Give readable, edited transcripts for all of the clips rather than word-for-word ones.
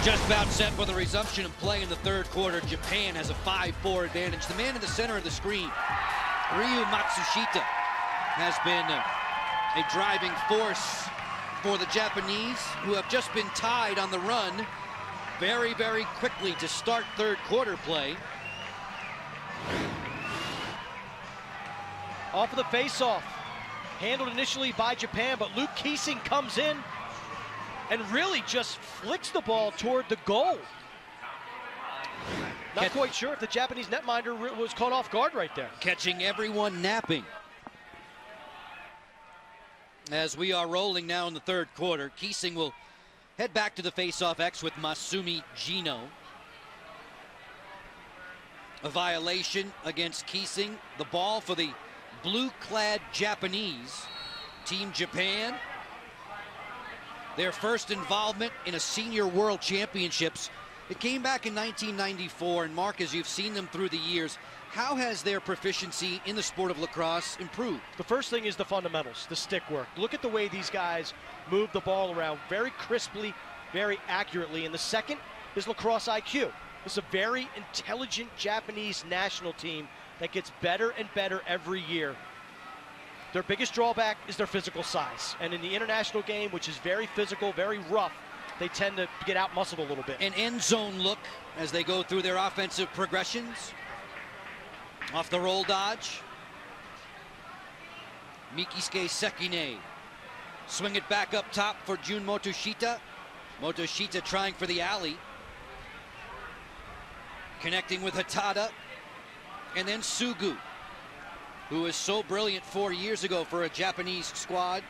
Just about set for the resumption of play in the third quarter. Japan has a 5-4 advantage. The man in the center of the screen, Ryu Matsushita, has been a driving force for the Japanese, who have just been tied on the run very, very quickly to start third quarter play. Off of the face-off, handled initially by Japan, but Luke Keesing comes in and really just flicks the ball toward the goal. Not quite sure if the Japanese netminder was caught off guard right there. Catching everyone napping. As we are rolling now in the third quarter, Keesing will head back to the face-off X with Masumi Gino. A violation against Keesing. The ball for the blue-clad Japanese. Team Japan, their first involvement in a senior world championships. It came back in 1994, and Mark, as you've seen them through the years, how has their proficiency in the sport of lacrosse improved? The first thing is the fundamentals, the stick work. Look at the way these guys move the ball around very crisply, very accurately. And the second is lacrosse IQ. It's a very intelligent Japanese national team that gets better and better every year. Their biggest drawback is their physical size. And in the international game, which is very physical, very rough, they tend to get out-muscled a little bit. An end zone look as they go through their offensive progressions. Off the roll dodge. Mikisuke Sekine. Swing it back up top for Jun Motoshita. Motoshita trying for the alley. Connecting with Hatada. And then Sugu, who was so brilliant 4 years ago for a Japanese squad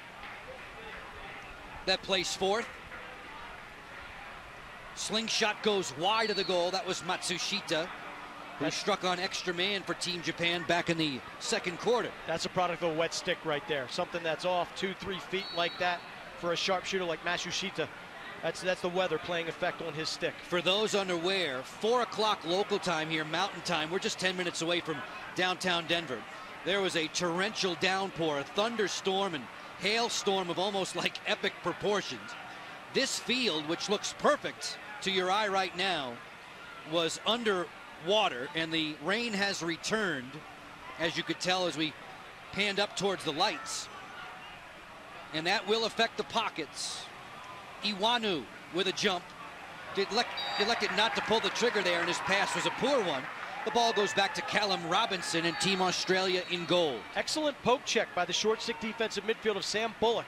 that placed fourth. Slingshot goes wide of the goal. That was Matsushita, who struck on extra man for Team Japan back in the second quarter. That's a product of a wet stick right there. Something that's off 2-3 feet like that for a sharpshooter like Matsushita. That's the weather playing effect on his stick. For those unaware, 4 o'clock local time here, Mountain Time. We're just 10 minutes away from downtown Denver. There was a torrential downpour, a thunderstorm and hailstorm of almost like epic proportions. This field, which looks perfect to your eye right now, was underwater, and the rain has returned, as you could tell as we panned up towards the lights. And that will affect the pockets. Iwanu with a jump. Elected not to pull the trigger there, and his pass was a poor one. The ball goes back to Callum Robinson and Team Australia in goal. Excellent poke check by the short stick defensive midfield of Sam Bullock.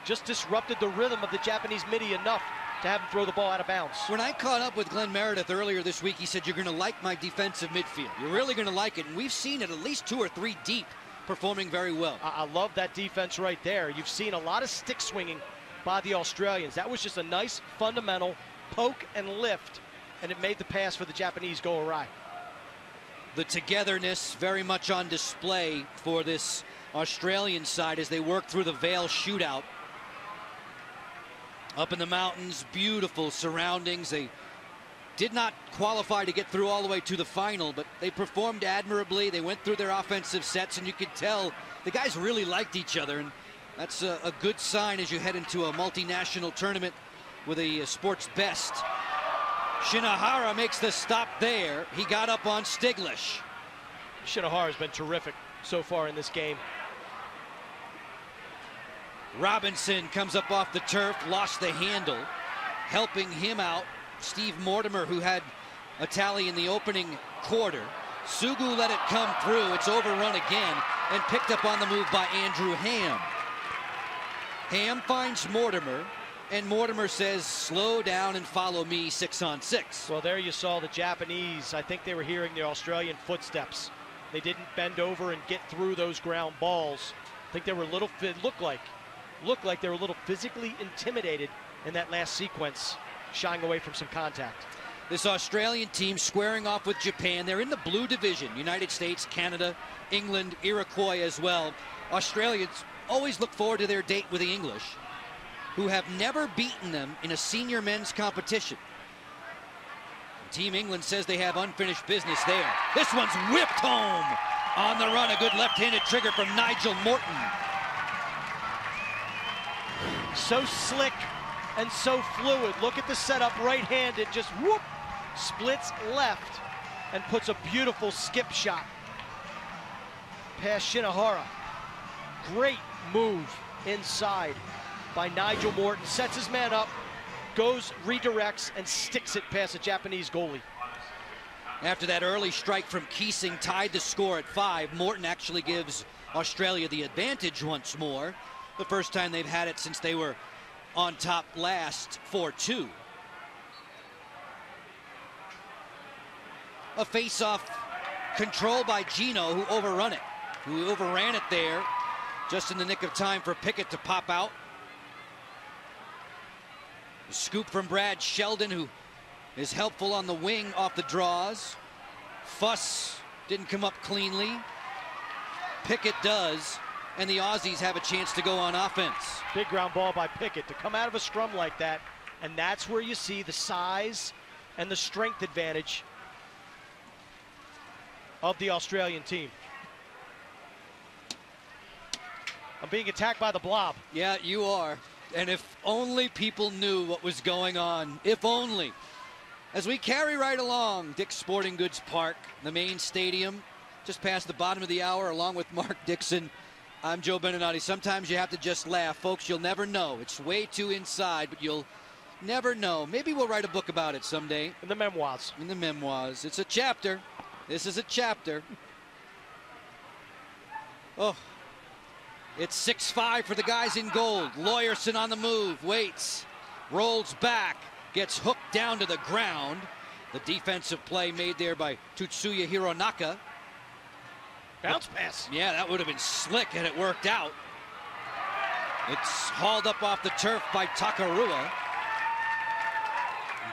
Just disrupted the rhythm of the Japanese midi enough to have him throw the ball out of bounds. When I caught up with Glenn Meredith earlier this week, he said, you're going to like my defensive midfield. You're really going to like it. And we've seen it at least 2 or 3 deep, performing very well. I love that defense right there. You've seen a lot of stick swinging by the Australians. That was just a nice fundamental poke and lift, and it made the pass for the Japanese go awry. The togetherness very much on display for this Australian side as they work through the Vale shootout. Up in the mountains, beautiful surroundings. They did not qualify to get through all the way to the final, but they performed admirably. They went through their offensive sets, and you could tell the guys really liked each other, and that's a good sign as you head into a multinational tournament with a sport's best. Shinohara makes the stop there. He got up on Stiglish. Shinohara's been terrific so far in this game. Robinson comes up off the turf, lost the handle. Helping him out, Steve Mortimer, who had a tally in the opening quarter. Sugu let it come through. It's overrun again and picked up on the move by Andrew Ham. Ham finds Mortimer, and Mortimer says, slow down and follow me 6-on-6. Well, there you saw the Japanese. I think they were hearing the Australian footsteps. They didn't bend over and get through those ground balls. I think they were a little, looked like they were a little physically intimidated in that last sequence, shying away from some contact. This Australian team squaring off with Japan. They're in the blue division. United States, Canada, England, Iroquois as well. Australians always look forward to their date with the English, who have never beaten them in a senior men's competition. Team England says they have unfinished business there. This one's whipped home on the run. A good left-handed trigger from Nigel Morton. So slick, and so fluid. Look at the setup, right-handed, just whoop, splits left and puts a beautiful skip shot past Shinohara. Great move inside by Nigel Morton. Sets his man up, goes, redirects, and sticks it past the Japanese goalie. After that early strike from Keesing tied the score at 5, Morton actually gives Australia the advantage once more. The first time they've had it since they were on top last, 4-2. A face-off controlled by Gino, who overran it there just in the nick of time for Pickett to pop out. A scoop from Brad Sheldon, who is helpful on the wing off the draws. Fuss didn't come up cleanly. Pickett does, and the Aussies have a chance to go on offense. Big ground ball by Pickett to come out of a scrum like that, and that's where you see the size and the strength advantage of the Australian team. I'm being attacked by the blob. Yeah, you are. And if only people knew what was going on. If only. As we carry right along Dick's Sporting Goods Park, the main stadium, just past the bottom of the hour, along with Mark Dixon. I'm Joe Beninati. Sometimes you have to just laugh. Folks, you'll never know. It's way too inside, but you'll never know. Maybe we'll write a book about it someday. In the memoirs. In the memoirs. It's a chapter. This is a chapter. Oh. It's 6-5 for the guys in gold. Lawyerson on the move, waits, rolls back, gets hooked down to the ground. The defensive play made there by Tutsuya Hironaka. Bounce pass. Yeah, that would have been slick had it worked out. It's hauled up off the turf by Takarua.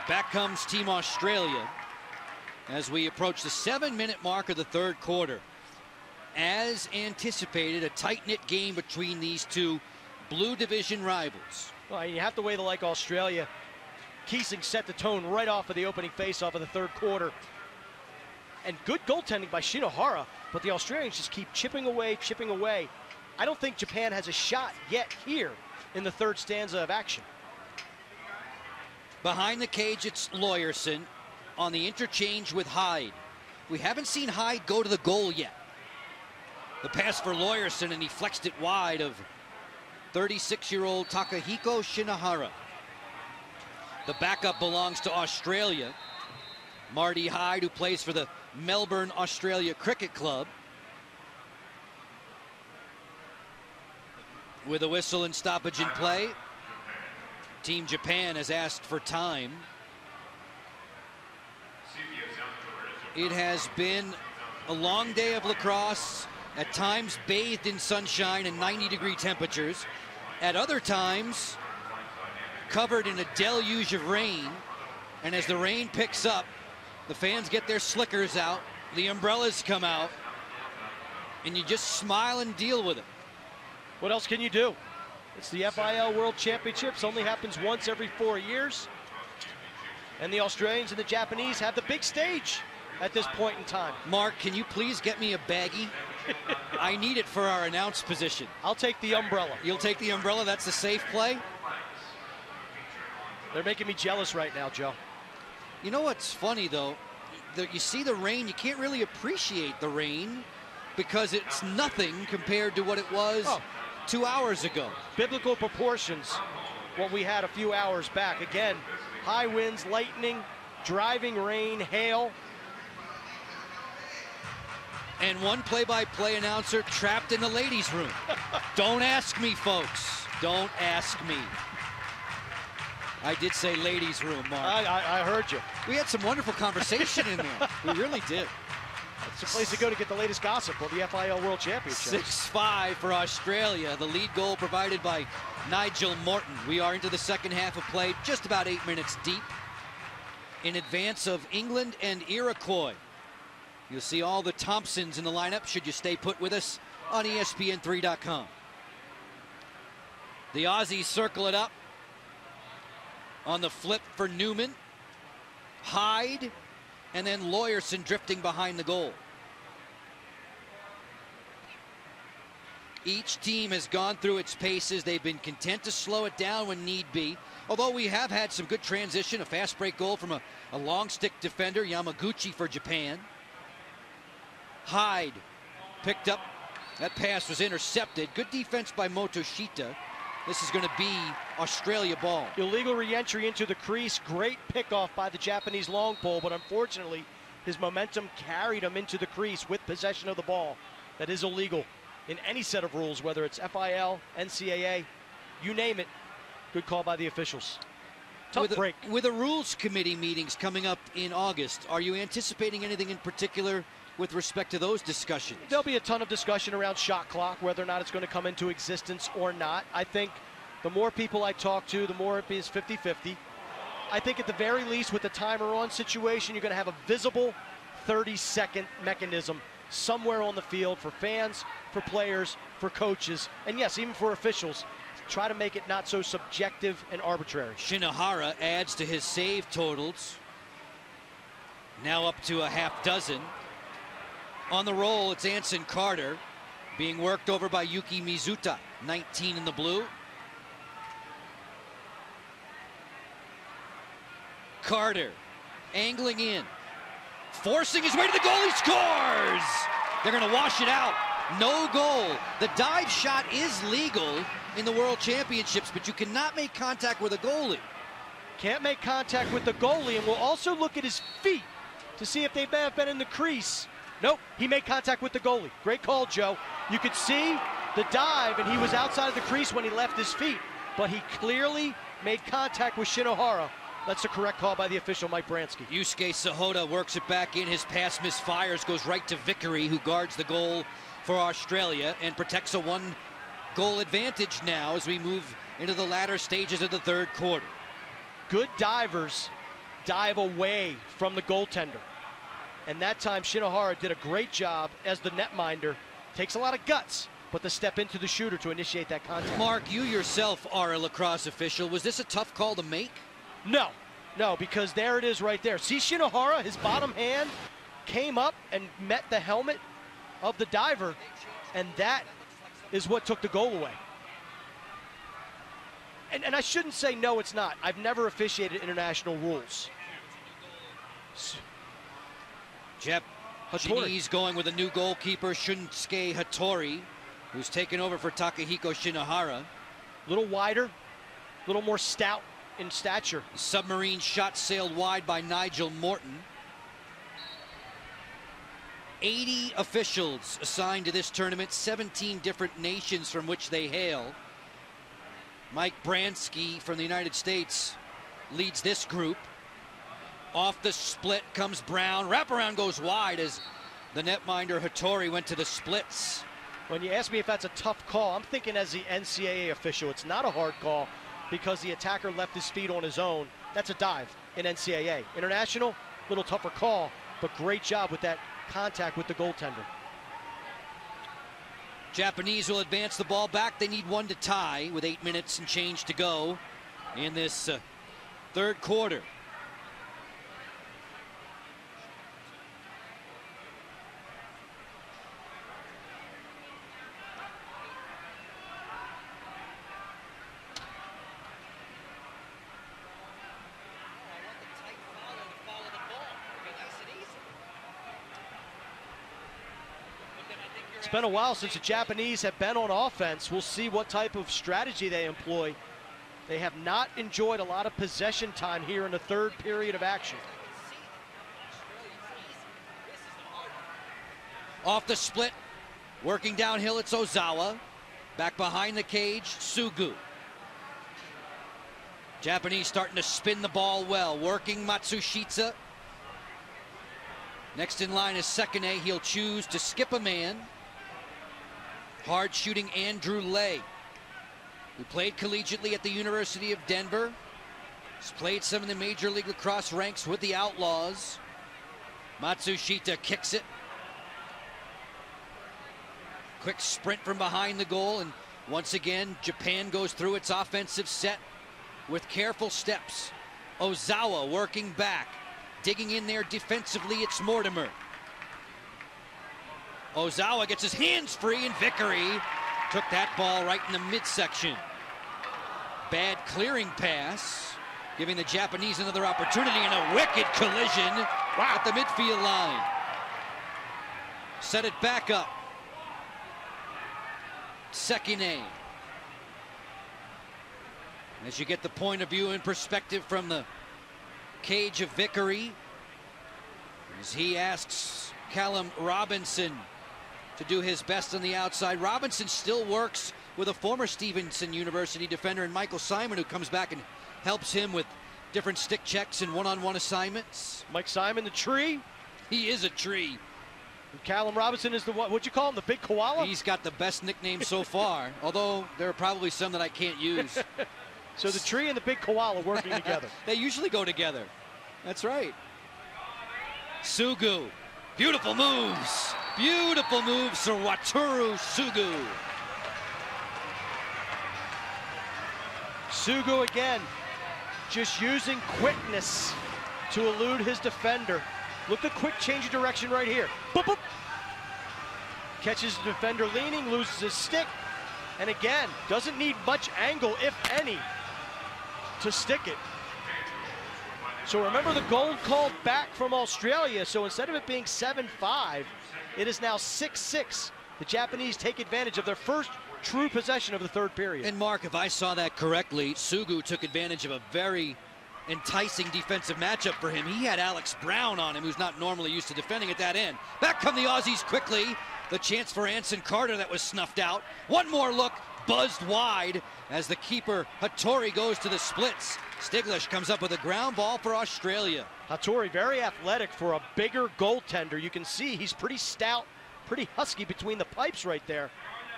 Back comes Team Australia as we approach the 7-minute mark of the third quarter. As anticipated, a tight-knit game between these two Blue Division rivals. Well, you have to weigh the like Australia. Keesing set the tone right off of the opening face-off of the third quarter. And good goaltending by Shinohara, but the Australians just keep chipping away, chipping away. I don't think Japan has a shot yet here in the third stanza of action. Behind the cage, it's Lawyerson on the interchange with Hyde. We haven't seen Hyde go to the goal yet. The pass for Lawyerson, and he flexed it wide of 36-year-old Takahiko Shinohara. The backup belongs to Australia. Marty Hyde, who plays for the Melbourne, Australia Cricket Club. With a whistle and stoppage in play, Team Japan has asked for time. It has been a long day of lacrosse, at times bathed in sunshine and 90-degree temperatures, at other times covered in a deluge of rain. And as the rain picks up, the fans get their slickers out, the umbrellas come out, and you just smile and deal with it. What else can you do? It's the FIL World Championships, only happens once every 4 years. And the Australians and the Japanese have the big stage at this point in time. Mark, can you please get me a baggie? I need it for our announce position. I'll take the umbrella. You'll take the umbrella? That's a safe play? They're making me jealous right now, Joe. You know what's funny, though? You see the rain, you can't really appreciate the rain because it's nothing compared to what it was 2 hours ago. Biblical proportions, what we had a few hours back. Again, high winds, lightning, driving rain, hail. And one play-by-play announcer trapped in the ladies' room. Don't ask me, folks. Don't ask me. I did say ladies' room, Mark. I heard you. We had some wonderful conversation in there. We really did. It's a place to go to get the latest gossip on the FIL World Championships. 6-5 for Australia. The lead goal provided by Nigel Morton. We are into the second half of play, just about 8 minutes deep, in advance of England and Iroquois. You'll see all the Thompsons in the lineup should you stay put with us on ESPN3.com. The Aussies circle it up. On the flip for Newman, Hyde, and then Lawyerson drifting behind the goal. Each team has gone through its paces. They've been content to slow it down when need be. Although we have had some good transition, a fast break goal from a long stick defender, Yamaguchi for Japan. Hyde picked up. That pass was intercepted. Good defense by Motoshita. This is going to be Australia ball. Illegal re-entry into the crease. Great pickoff by the Japanese long pole, but unfortunately, his momentum carried him into the crease with possession of the ball. That is illegal in any set of rules, whether it's FIL, NCAA, you name it. Good call by the officials. Tough break. With the rules committee meetings coming up in August, are you anticipating anything in particular with respect to those discussions? There'll be a ton of discussion around shot clock, whether or not it's going to come into existence or not. I think the more people I talk to, the more it is 50-50. I think at the very least with the timer on situation, you're going to have a visible 30-second mechanism somewhere on the field for fans, for players, for coaches, and yes, even for officials. Try to make it not so subjective and arbitrary. Shinohara adds to his save totals. Now up to a half dozen. On the roll, it's Anson Carter being worked over by Yuki Mizuta, 19 in the blue. Carter angling in, forcing his way to the goal. He scores! They're going to wash it out. No goal. The dive shot is legal in the World Championships, but you cannot make contact with a goalie. Can't make contact with the goalie, and we'll also look at his feet to see if they may have been in the crease. Nope, he made contact with the goalie. Great call, Joe. You could see the dive, and he was outside of the crease when he left his feet, but he clearly made contact with Shinohara. That's the correct call by the official, Mike Bransky. Yusuke Sahota works it back in. His pass misfires, goes right to Vickery, who guards the goal for Australia and protects a one-goal advantage now as we move into the latter stages of the third quarter. Good divers dive away from the goaltender. And that time, Shinohara did a great job as the netminder. Takes a lot of guts, but to step into the shooter to initiate that contact. Mark, you yourself are a lacrosse official. Was this a tough call to make? No, because there it is right there. See Shinohara, his bottom hand came up and met the helmet of the diver, and that is what took the goal away. And I shouldn't say no, it's not. I've never officiated international rules. Japanese going with a new goalkeeper, Shunsuke Hattori, who's taken over for Takahiko Shinohara. A little wider, a little more stout in stature. The submarine shot sailed wide by Nigel Morton. 80 officials assigned to this tournament, 17 different nations from which they hail. Mike Bransky from the United States leads this group. Off the split comes Brown. Wraparound goes wide as the netminder Hattori went to the splits. When you ask me if that's a tough call, I'm thinking as the NCAA official, it's not a hard call because the attacker left his feet on his own. That's a dive in NCAA. International, little tougher call, but great job with that contact with the goaltender. Japanese will advance the ball back. They need one to tie with 8 minutes and change to go in this third quarter. It's been a while since the Japanese have been on offense. We'll see what type of strategy they employ. They have not enjoyed a lot of possession time here in the third period of action. Off the split, working downhill, it's Ozawa. Back behind the cage, Sugu. Japanese starting to spin the ball well, working Matsushita. Next in line is Sekine. He'll choose to skip a man. Hard shooting Andrew Lay, who played collegiately at the University of Denver. He's played some of the Major League Lacrosse ranks with the Outlaws. Matsushita kicks it. Quick sprint from behind the goal, and once again, Japan goes through its offensive set with careful steps. Ozawa working back, digging in there defensively, it's Mortimer. Ozawa gets his hands free, and Vickery Took that ball right in the midsection. Bad clearing pass, giving the Japanese another opportunity, and a wicked collision at the midfield line. Set it back up. Sekine. As you get the point of view and perspective from the cage of Vickery, as he asks Callum Robinson to do his best on the outside. Robinson still works with a former Stevenson University defender and Michael Simon, who comes back and helps him with different stick checks and one-on-one assignments. Mike Simon, the tree. He is a tree. And Callum Robinson is the what'd you call him, the big koala? He's got the best nickname so far, although there are probably some that I can't use. So the tree and the big koala working together. They usually go together. That's right. Sugu. Beautiful moves. Beautiful moves for Wataru Sugu. Sugu again, just using quickness to elude his defender. Look at quick change of direction right here. Boop, boop. Catches the defender leaning, loses his stick, and again, doesn't need much angle, if any, to stick it. So remember the goal called back from Australia, so instead of it being 7-5, it is now 6-6. The Japanese take advantage of their first true possession of the third period. And Mark, if I saw that correctly, Sugu took advantage of a very enticing defensive matchup for him. He had Alex Brown on him, who's not normally used to defending at that end. Back come the Aussies quickly. The chance for Anson Carter that was snuffed out. One more look, buzzed wide as the keeper Hattori goes to the splits. Stiglish comes up with a ground ball for Australia. Hattori very athletic for a bigger goaltender. You can see he's pretty stout, pretty husky between the pipes right there,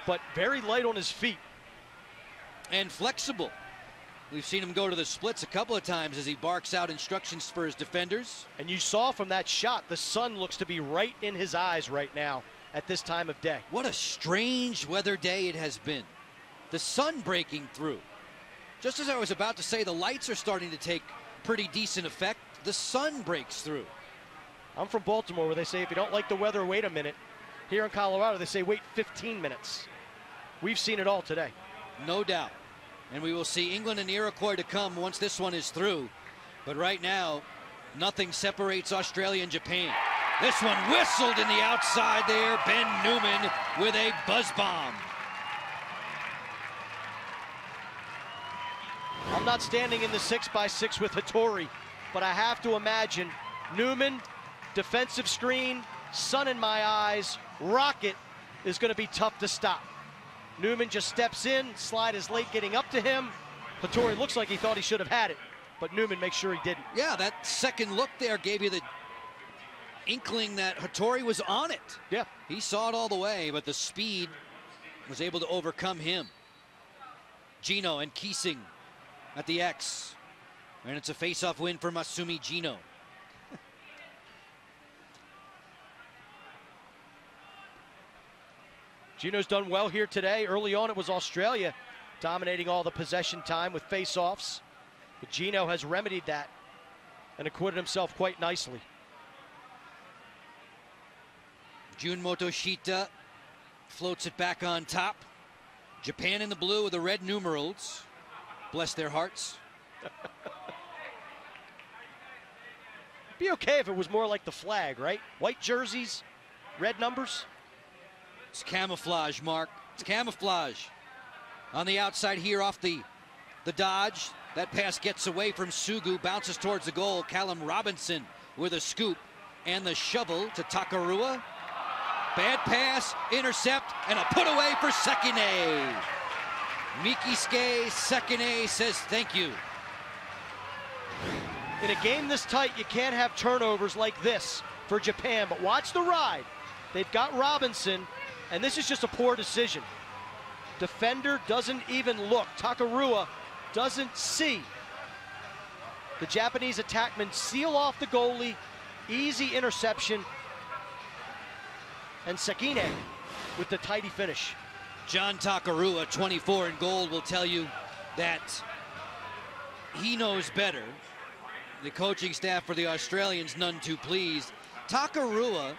but very light on his feet. And flexible. We've seen him go to the splits a couple of times as he barks out instructions for his defenders. And you saw from that shot, the sun looks to be right in his eyes right now at this time of day. What a strange weather day it has been. The sun breaking through. Just as I was about to say, the lights are starting to take pretty decent effect. The sun breaks through. I'm from Baltimore, where they say if you don't like the weather, wait a minute. Here in Colorado, they say wait 15 minutes. We've seen it all today. No doubt. And we will see England and Iroquois to come once this one is through. But right now, nothing separates Australia and Japan. This one whistled in the outside there. Ben Newman with a buzz bomb. I'm not standing in the 6x6 with Hattori, but I have to imagine Newman, defensive screen, sun in my eyes, rocket is going to be tough to stop. Newman just steps in, slide is late getting up to him. Hattori looks like he thought he should have had it, but Newman makes sure he didn't. Yeah, that second look there gave you the inkling that Hattori was on it. Yeah. He saw it all the way, but the speed was able to overcome him. Gino and Keesing at the X. And it's a face-off win for Masumi Gino. Gino's done well here today. Early on, it was Australia dominating all the possession time with face-offs. But Gino has remedied that and acquitted himself quite nicely. Jun Motoshita floats it back on top. Japan in the blue with the red numerals. Bless their hearts. Be okay if it was more like the flag, right? White jerseys, red numbers. It's camouflage, Mark. It's camouflage. On the outside here off the dodge. That pass gets away from Sugu, bounces towards the goal. Callum Robinson with a scoop and the shovel to Takarua. Bad pass, intercept, and a put away for Sekine. Mikisuke Sekine says thank you. In a game this tight, you can't have turnovers like this for Japan, but watch the ride. They've got Robinson, and this is just a poor decision. Defender doesn't even look. Takarua doesn't see. The Japanese attackmen seal off the goalie. Easy interception. And Sekine with the tidy finish. John Takarua, 24 in gold, will tell you that he knows better. The coaching staff for the Australians none too pleased. Takarua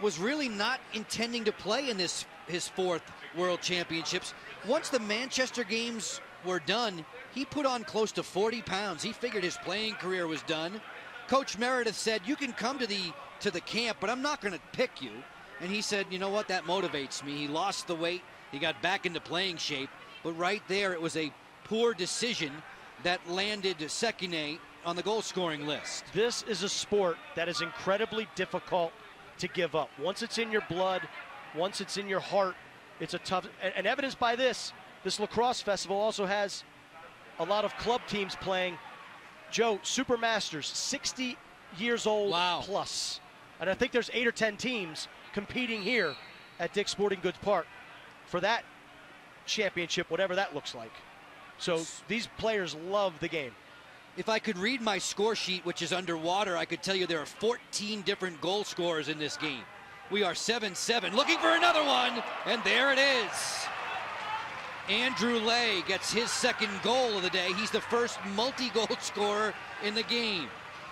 was really not intending to play in this his fourth World Championships. Once the Manchester Games were done, he put on close to 40 pounds. He figured his playing career was done. Coach Meredith said, you can come to the camp, but I'm not going to pick you. And he said, you know what, that motivates me. He lost the weight. He got back into playing shape. But right there, it was a poor decision that landed Sekine on the goal-scoring list. This is a sport that is incredibly difficult to give up. Once it's in your blood, once it's in your heart, it's a tough, and evidenced by this lacrosse festival also has a lot of club teams playing. Joe, Supermasters, 60 years old plus. And I think there's 8 or 10 teams competing here at Dick's Sporting Goods Park for that championship, whatever that looks like. So these players love the game. If I could read my score sheet, which is underwater, I could tell you there are 14 different goal scorers in this game. We are 7-7, looking for another one, and there it is. Andrew Lay gets his second goal of the day. He's the first multi-goal scorer in the game.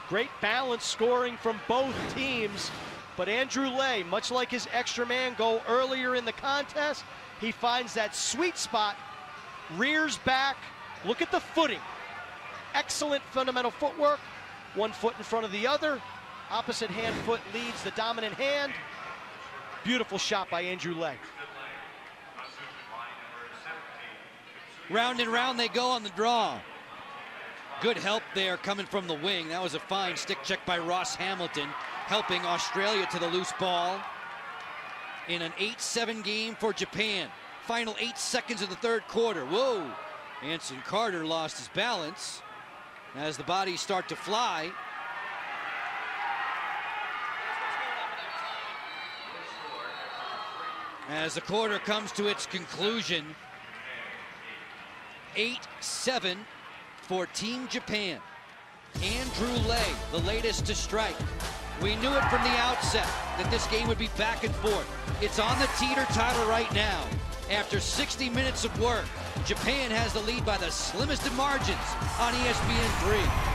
Great balance scoring from both teams, but Andrew Lay, much like his extra man goal earlier in the contest, he finds that sweet spot, rears back. Look at the footing. Excellent fundamental footwork. One foot in front of the other. Opposite hand foot leads the dominant hand. Beautiful shot by Andrew Lay. Round and round they go on the draw. Good help there coming from the wing. That was a fine stick check by Ross Hamilton, helping Australia to the loose ball in an 8-7 game for Japan. Final 8 seconds of the third quarter. Whoa! Anson Carter lost his balance as the bodies start to fly. As the quarter comes to its conclusion, 8-7 for Team Japan. Andrew Lay, the latest to strike. We knew it from the outset that this game would be back and forth. It's on the teeter-totter right now. After 60 minutes of work, Japan has the lead by the slimmest of margins on ESPN3.